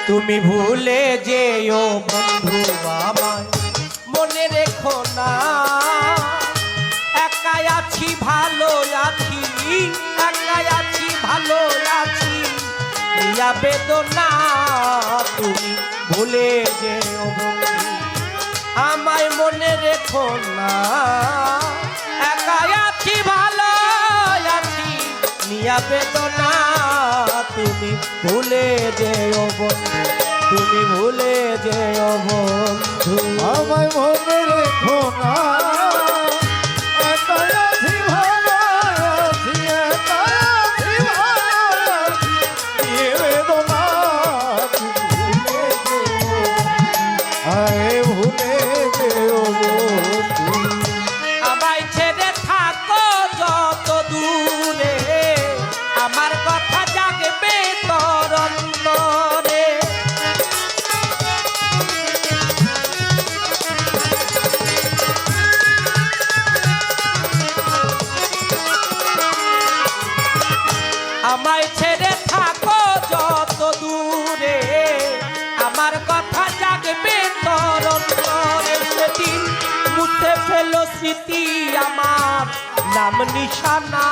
তুমি ভুলে যেও বন্ধু আমায় মনে রেখো না। একাই আছি ভালো আছি, একাই আছি ভালো আছি, ইয়া বেদনা তুমি ভুলে যেও বন্ধু আমায় মনে রেখো না। একাই আছি ভালো আছি, নিয়া বেদনা তুমি ভুলে যেও বন্ধু, তুমি ভুলে যেও বন্ধু আমায় মনে রেখো না। একাই আছি ভালো আছি, একাই আছি ভালো আছি, এ বেদনা তুমি ভুলে যেও, আয় ভুলে যেও বন্ধু। আমায় ছেড়ে থাকো যত দূরে, আমার কথা জাগবে তোর অন্তরে। আমায় ছেড়ে থাকো যত দূরে, আমার কথা জাগবে তোর অন্তরে। সেদিন মুছে ফেলো স্মৃতি আমার নাম নিশানা।